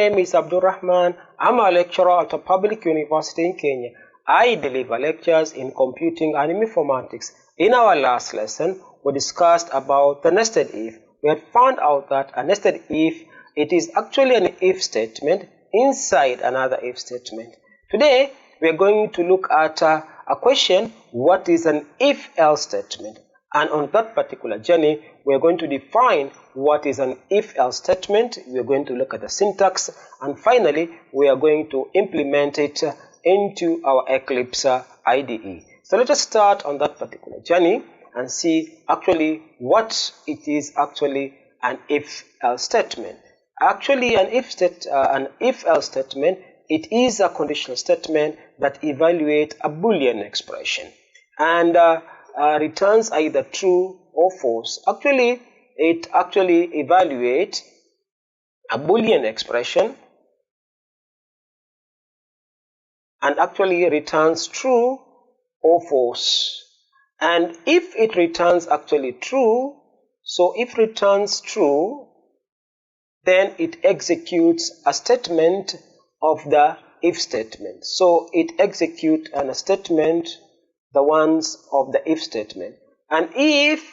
name is Abdul Rahman. I'm a lecturer at a public university in Kenya. I deliver lectures in computing and informatics. In our last lesson, we discussed about the nested if. We had found out that a nested if, it is actually an if statement inside another if statement. Today, we are going to look at a question, what is an if-else statement? And on that particular journey, we are going to define what is an if-else statement. We are going to look at the syntax, and finally, we are going to implement it into our Eclipse IDE. So let us start on that particular journey and see actually what it is actually an if-else statement. Actually, an if-else statement, it is a conditional statement that evaluates a Boolean expression and returns either true or false. Actually, it actually evaluates a Boolean expression and actually returns true or false. And if it returns actually true, so if returns true, then it executes a statement of the if statement. So it executes a statement, the ones of the if statement. And if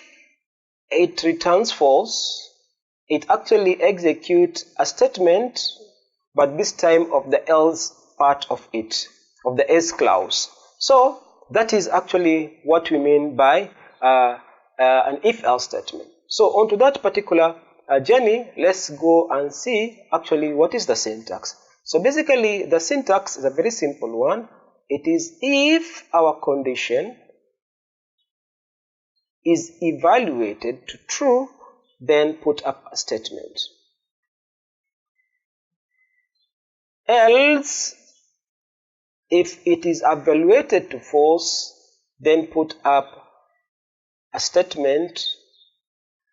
it returns false, it actually executes a statement, but this time of the else part of it, of the else clause. So that is actually what we mean by an if-else statement. So onto that particular journey, let's go and see actually what is the syntax. So basically the syntax is a very simple one. It is if our condition is evaluated to true, then put up a statement. Else, if it is evaluated to false, then put up a statement,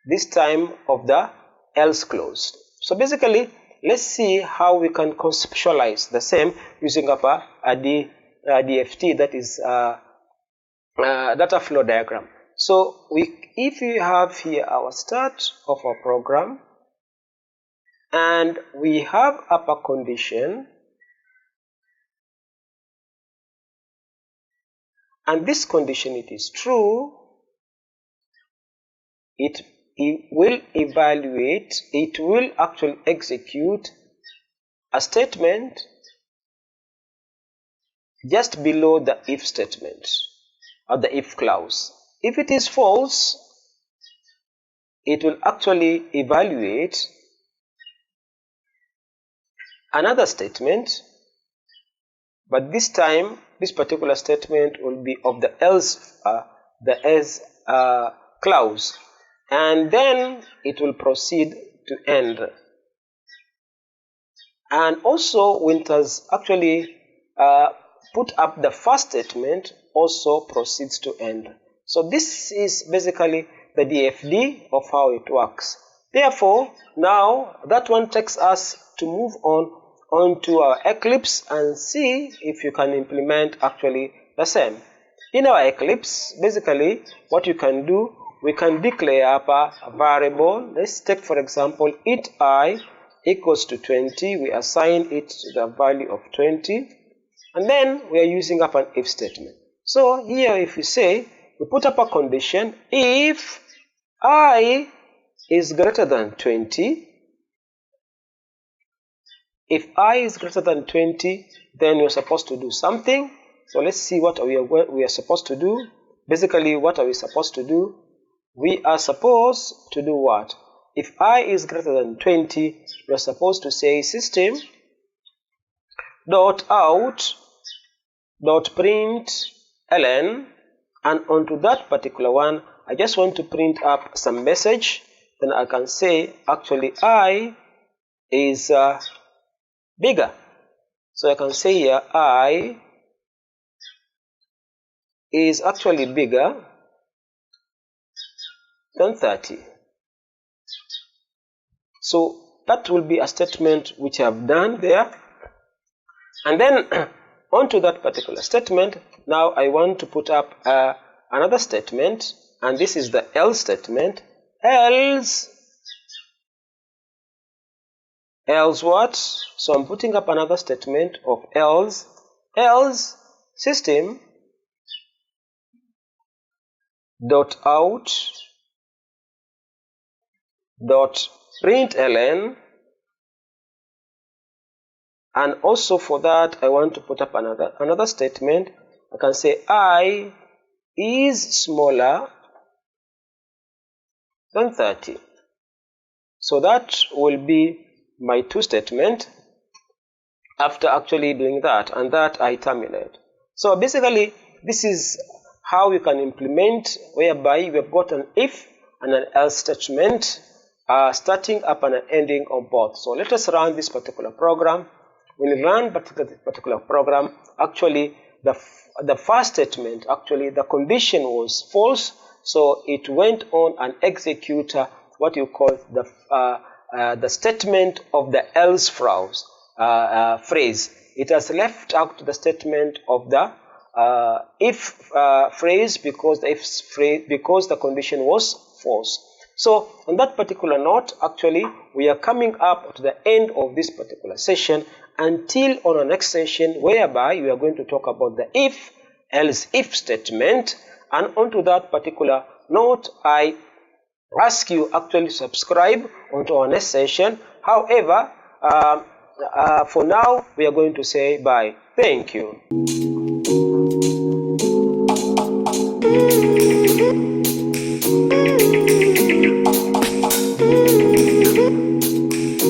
this time of the else clause. So basically, let's see how we can conceptualize the same using up a DFT, that is data flow diagram. So if we have here our start of our program, and we have upper condition, and this condition it is true, it will evaluate, it will actually execute a statement just below the if statement or the if clause. If it is false, it will actually evaluate another statement, but this time this particular statement will be of the else clause, and then it will proceed to end. And also when it has actually put up the first statement, also proceeds to end. So this is basically the DFD of how it works. Therefore, now that one takes us to move onto our Eclipse and see if you can implement actually the same. In our Eclipse, basically what you can do, we can declare up a variable. Let's take for example int I equals to 20. We assign it to the value of 20, and then we are using up an if statement. So here if we say, we put up a condition, if I is greater than 20, if I is greater than 20, then we're supposed to do something. So let's see what we are supposed to do. Basically, what are we supposed to do? We are supposed to do what? If I is greater than 20, we're supposed to say system dot out dot print ln, and onto that particular one, I just want to print up some message. Then I can say actually I is bigger. So I can say here I is actually bigger than 30. So that will be a statement which I have done there. And then onto that particular statement, now I want to put up another statement, and this is the else statement. Else else what? So I'm putting up another statement of else system dot out dot println, and also for that I want to put up another statement. I can say I is smaller than 30. So that will be my two statement after actually doing that, and that I terminate. So basically this is how we can implement, whereby we have got an if and an else statement starting up and ending on both. So let us run this particular program. When we run this particular program, actually the first statement, actually the condition was false, so it went on and execute what you call the statement of the else phrase. It has left out the statement of the if phrase because the condition was false. So on that particular note, actually we are coming up to the end of this particular session, until on our next session, whereby we are going to talk about the if else if statement. And onto that particular note, I ask you actually subscribe onto our next session. However, for now we are going to say bye. Thank you.